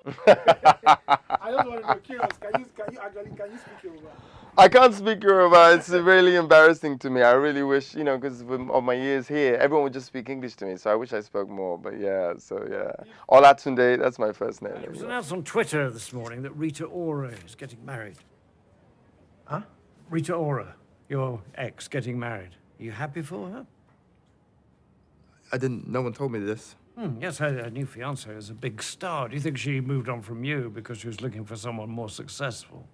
I just want to know, curious, can you speak Yoruba? I can't speak Yoruba. It's really embarrassing to me. I really wish, because of my years here, everyone would just speak English to me. So I wish I spoke more. But yeah, so yeah. Olatunde, that's my first name. It was announced on Twitter this morning that Rita Ora is getting married. Huh? Rita Ora, your ex, getting married. Are you happy for her? I didn't. No one told me this. Yes, her new fiance is a big star. Do you think she moved on from you because she was looking for someone more successful?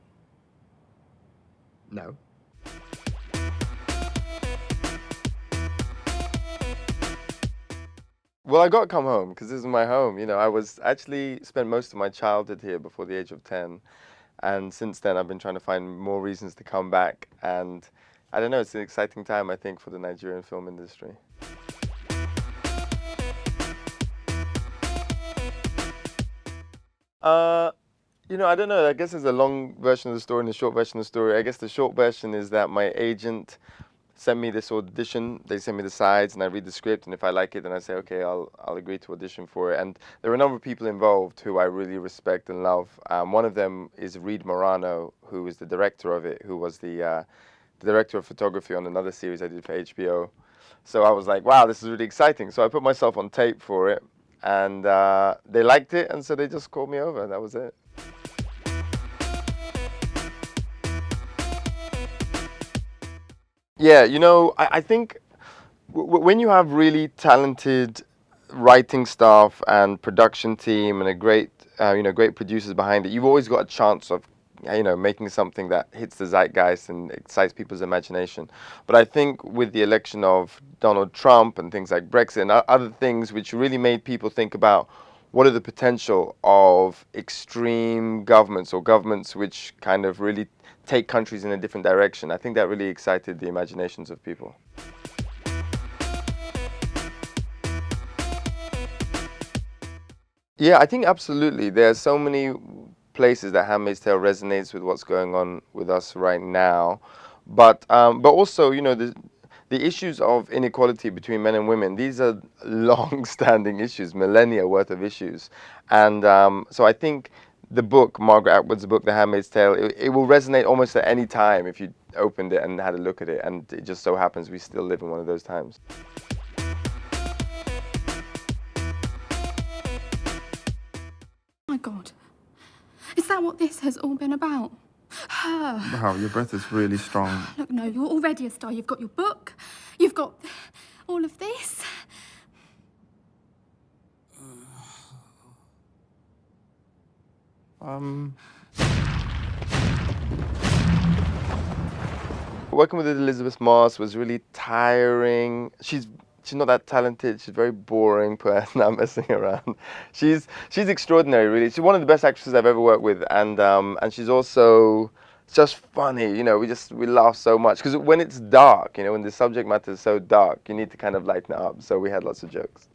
No. Well, I got to come home because this is my home. I was actually spent most of my childhood here before the age of 10. And since then, I've been trying to find more reasons to come back. And I don't know, it's an exciting time, I think, for the Nigerian film industry. I don't know. I guess there's a long version of the story and a short version of the story. I guess the short version is that my agent sent me this audition. They send me the sides, and I read the script. And if I like it, then I say, okay, I'll agree to audition for it. And there are a number of people involved who I really respect and love. One of them is Reed Morano, who is the director of it, who was the director of photography on another series I did for HBO. So I was like, wow, this is really exciting. So I put myself on tape for it, and they liked it, and so they just called me over. That was it. Yeah, I think when you have really talented writing staff and production team and a great, great producers behind it, you've always got a chance of, making something that hits the zeitgeist and excites people's imagination. But I think with the election of Donald Trump and things like Brexit and other things which really made people think about what are the potential of extreme governments or governments which kind of really take countries in a different direction. I think that really excited the imaginations of people. Yeah, I think absolutely. There are so many places that Handmaid's Tale resonates with what's going on with us right now, but also, the issues of inequality between men and women. These are long-standing issues, millennia worth of issues, and so I think the book, Margaret Atwood's book, The Handmaid's Tale, it will resonate almost at any time if you opened it and had a look at it, and it just so happens we still live in one of those times. Oh my God. Is that what this has all been about? Her. Wow, your breath is really strong. Look, no, you're already a star. You've got your book. You've got all of this. Working with Elizabeth Moss was really tiring. She's not that talented. She's a very boring person. I'm messing around. She's extraordinary, really. She's one of the best actresses I've ever worked with, and she's also just funny. We laugh so much because when it's dark, when the subject matter is so dark, you need to kind of lighten it up. So we had lots of jokes.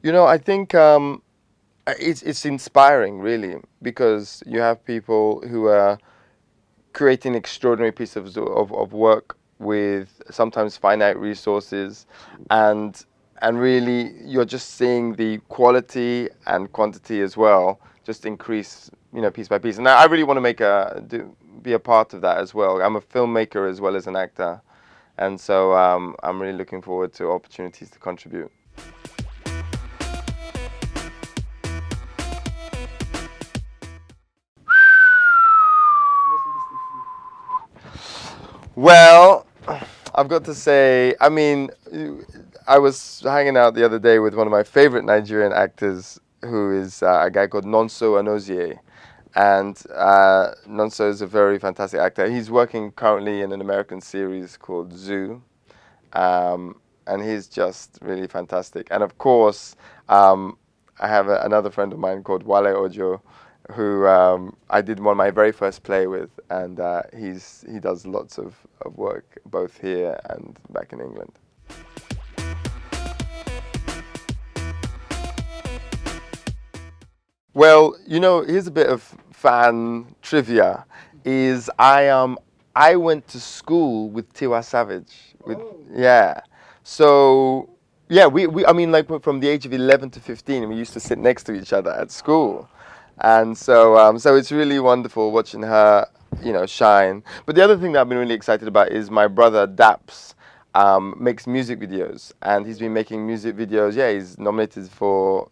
I think it's inspiring, really, because you have people who are creating extraordinary pieces of work with sometimes finite resources, and really you're just seeing the quality and quantity as well just increase, piece by piece. And I really want to be a part of that as well. I'm a filmmaker as well as an actor, and so I'm really looking forward to opportunities to contribute. Well, I've got to say, I was hanging out the other day with one of my favorite Nigerian actors, who is a guy called Nonso Anozie. And Nonso is a very fantastic actor. He's working currently in an American series called Zoo. And he's just really fantastic. And of course, I have another friend of mine called Wale Ojo, who I did one of my very first play with, and he does lots of work both here and back in England. Well, here's a bit of fan trivia. I went to school with Tiwa Savage. Yeah. So Yeah, I mean, like from the age of 11 to 15, we used to sit next to each other at school. And so it's really wonderful watching her, shine. But the other thing that I've been really excited about is my brother Daps makes music videos, and he's been making music videos. Yeah, he's nominated for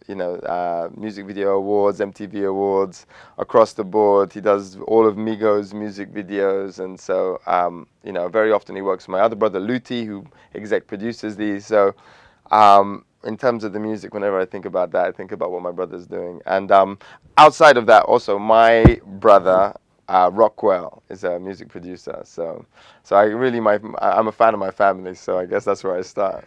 music video awards, MTV awards across the board. He does all of Migos music videos, and so very often he works with my other brother Luti, who exec produces these. So. In terms of the music, whenever I think about that, I think about what my brother's doing. And outside of that, also my brother Rockwell is a music producer. So I'm a fan of my family. So I guess that's where I start.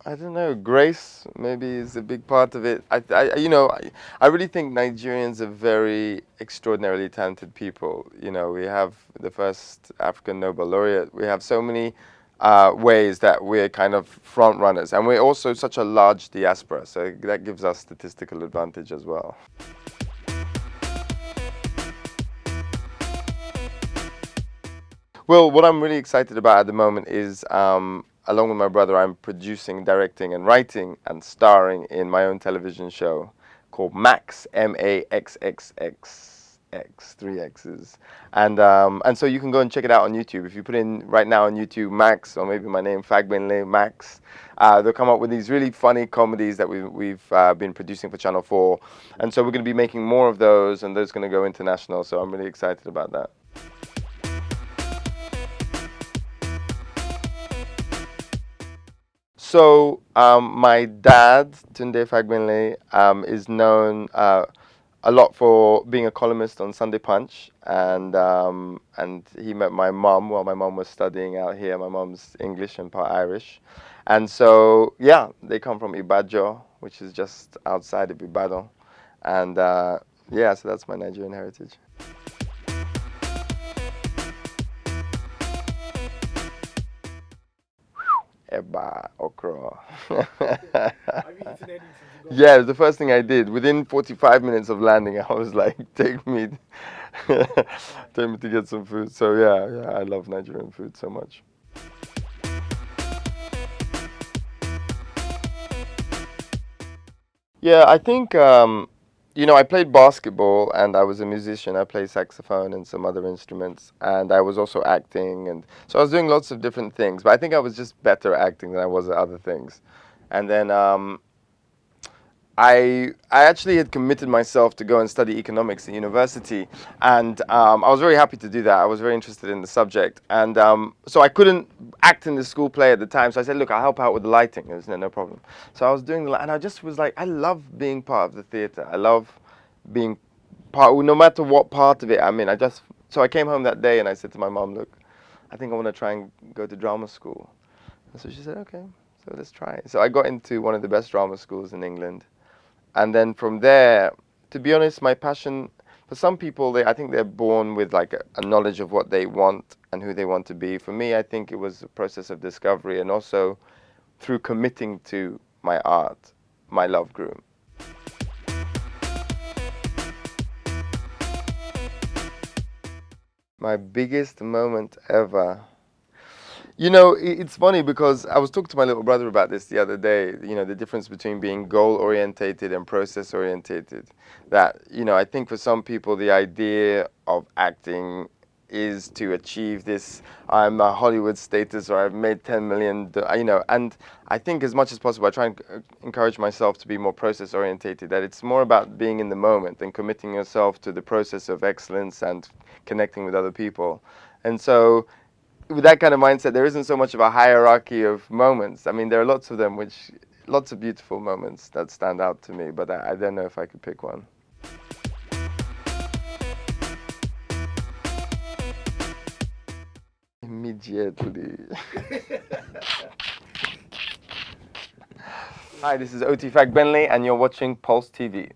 I don't know. Grace maybe is a big part of it. I really think Nigerians are very extraordinarily talented people. We have the first African Nobel laureate. We have so many ways that we're kind of front runners, and we're also such a large diaspora. So that gives us statistical advantage as well. Well, what I'm really excited about at the moment is, along with my brother, I'm producing, directing, and writing and starring in my own television show called Max, Maxxx, 3 X's. And so you can go and check it out on YouTube. If you put in right now on YouTube Max, or maybe my name Fagbenle Max, they'll come up with these really funny comedies that we've been producing for Channel 4. And so we're going to be making more of those, and those are going to go international. So I'm really excited about that. So my dad, Tunde Fagbenle, is known a lot for being a columnist on Sunday Punch, and he met my mum while my mum was studying out here. My mum's English and part Irish, and so yeah, they come from Ibadan, which is just outside of Ibadan, and yeah, so that's my Nigerian heritage. Eba, okra. Have you eaten anything? Yeah, it was the first thing I did. Within 45 minutes of landing, I was like, take me to get some food. So yeah, I love Nigerian food so much. Yeah, I think, I played basketball and I was a musician. I played saxophone and some other instruments, and I was also acting. And so I was doing lots of different things, but I think I was just better at acting than I was at other things. And then I actually had committed myself to go and study economics at university, and I was very happy to do that. I was very interested in the subject, and so I couldn't act in the school play at the time. So I said, "Look, I'll help out with the lighting." It was no problem. So I was doing and I just was like, I love being part of the theatre. I love being part, no matter what part of it I'm in. So I came home that day and I said to my mom, "Look, I think I want to try and go to drama school." And so she said, "Okay, so let's try it." So I got into one of the best drama schools in England. And then from there, to be honest, my passion, for some people, I think they're born with like a knowledge of what they want and who they want to be. For me, I think it was a process of discovery, and also through committing to my art, my love grew. My biggest moment ever. It's funny because I was talking to my little brother about this the other day, the difference between being goal-orientated and process-orientated. That, I think for some people the idea of acting is to achieve this, I'm a Hollywood status, or I've made 10 million, and I think as much as possible I try and encourage myself to be more process-orientated, that it's more about being in the moment and committing yourself to the process of excellence and connecting with other people. And so with that kind of mindset, there isn't so much of a hierarchy of moments. I mean, there are lots of them, lots of beautiful moments that stand out to me, but I don't know if I could pick one. Immediately. Hi, this is OT Fagbenle, and you're watching Pulse TV.